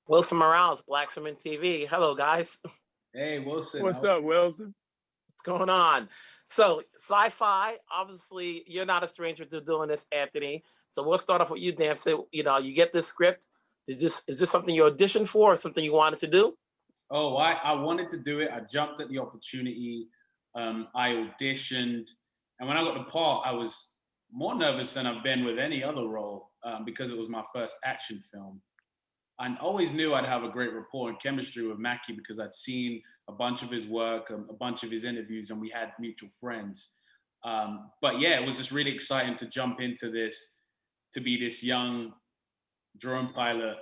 Wilson Morales, Black Film TV. Hello, guys. Hey, Wilson. What's up, Wilson? What's going on? So, sci-fi. Obviously, you're not a stranger to doing this, Anthony. So we'll start off with you, Dan. So, you get this script. Is this something you auditioned for, or something you wanted to do? Oh, I wanted to do it. I jumped at the opportunity. I auditioned. And when I got the part, I was more nervous than I've been with any other role because it was my first action film. I always knew I'd have a great rapport and chemistry with Mackie because I'd seen a bunch of his work, a bunch of his interviews, and we had mutual friends. But yeah, it was just really exciting to jump into this, to be this young drone pilot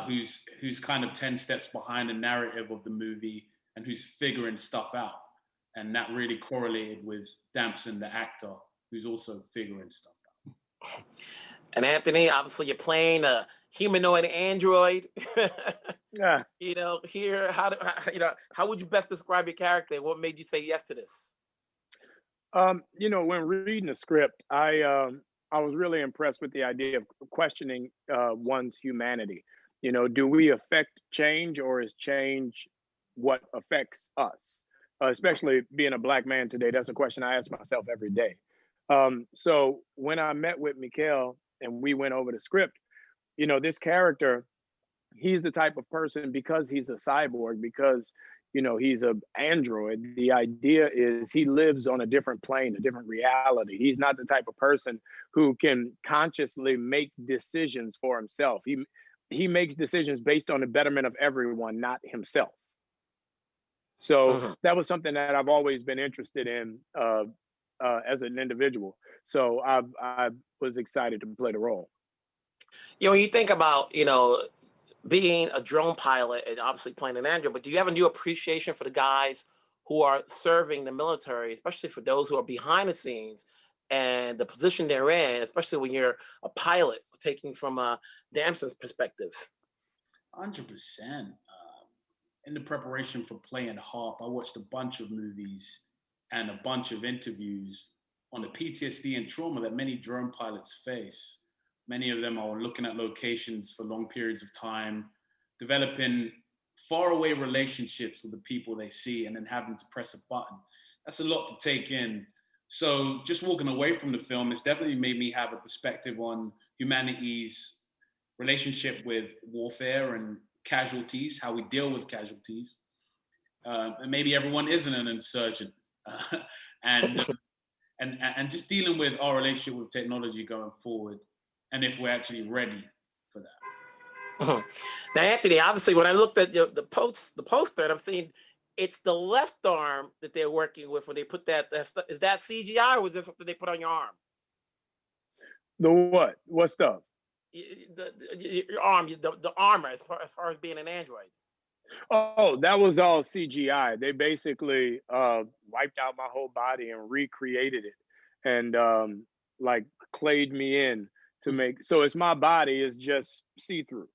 who's kind of 10 steps behind the narrative of the movie and who's figuring stuff out. And that really correlated with Damson, the actor, who's also figuring stuff out. And Anthony, obviously, you're playing a humanoid android. Yeah. Here, how would you best describe your character? What made you say yes to this? When reading the script, I was really impressed with the idea of questioning one's humanity. Do we affect change, or is change what affects us? Especially being a Black man today, that's a question I ask myself every day. So when I met with Mikael and we went over the script, this character, he's the type of person, because he's a cyborg, because he's an android. The idea is he lives on a different plane, a different reality. He's not the type of person who can consciously make decisions for himself. He makes decisions based on the betterment of everyone, not himself. So that was something that I've always been interested in as an individual. So I was excited to play the role. When you think about, being a drone pilot and obviously playing an android, but do you have a new appreciation for the guys who are serving the military, especially for those who are behind the scenes and the position they're in, especially when you're a pilot, taking from Damson's perspective? 100%. In the preparation for playing Harp, I watched a bunch of movies and a bunch of interviews on the PTSD and trauma that many drone pilots face. Many of them are looking at locations for long periods of time, developing faraway relationships with the people they see, and then having to press a button. That's a lot to take in. So just walking away from the film, it's definitely made me have a perspective on humanity's relationship with warfare and casualties, how we deal with casualties. And maybe everyone isn't an insurgent. And just dealing with our relationship with technology going forward, and if we're actually ready for that. Now, Anthony, obviously, when I looked at the poster, and I'm seeing it's the left arm that they're working with when they put that stuff. Is that CGI, or was there something they put on your arm? The what? What stuff? Your arm, the armor, as far as being an android. Oh, that was all CGI. They basically wiped out my whole body and recreated it, and like clayed me in to make, so it's my body is just see-through.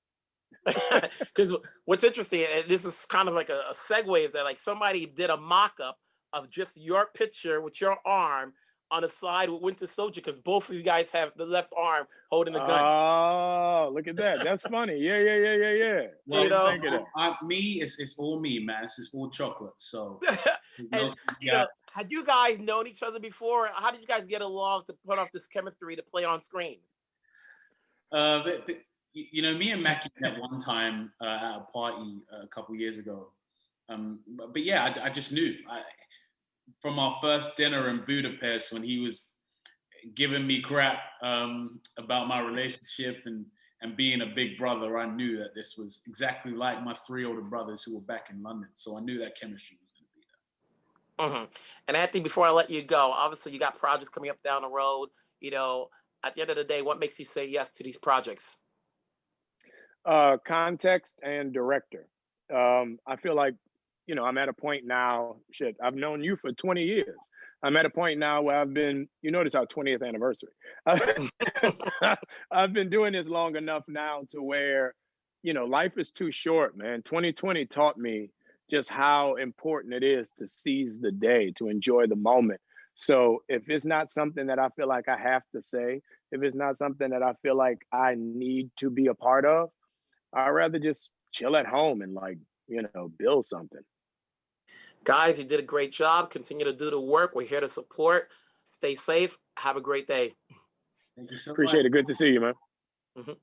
Because what's interesting, and this is kind of like a segue, is that like somebody did a mock-up of just your picture with your arm on the side with Winter Soldier, because both of you guys have the left arm holding the gun. Oh, look at that. That's funny. Yeah. Well, me, it's all me, man. It's just all chocolate. So, and had you guys known each other before? How did you guys get along to put off this chemistry to play on screen? Me and Mackie met one time at a party a couple years ago. But yeah, I just knew. From our first dinner in Budapest, when he was giving me crap about my relationship and being a big brother, I knew that this was exactly like my 3 older brothers who were back in London. So I knew that chemistry was going to be there. And Anthony, before I let you go, obviously you got projects coming up down the road. At the end of the day, what makes you say yes to these projects? Context and director. I feel like, I'm at a point now, I've known you for 20 years. I'm at a point now where I've been, it's our 20th anniversary. I've been doing this long enough now to where, life is too short, man. 2020 taught me just how important it is to seize the day, to enjoy the moment. So if it's not something that I feel like I have to say, if it's not something that I feel like I need to be a part of, I'd rather just chill at home and like, you know, build something. Guys, you did a great job. Continue to do the work. We're here to support. Stay safe. Have a great day. Thank you so much. Appreciate it. Good to see you, man. Mhm.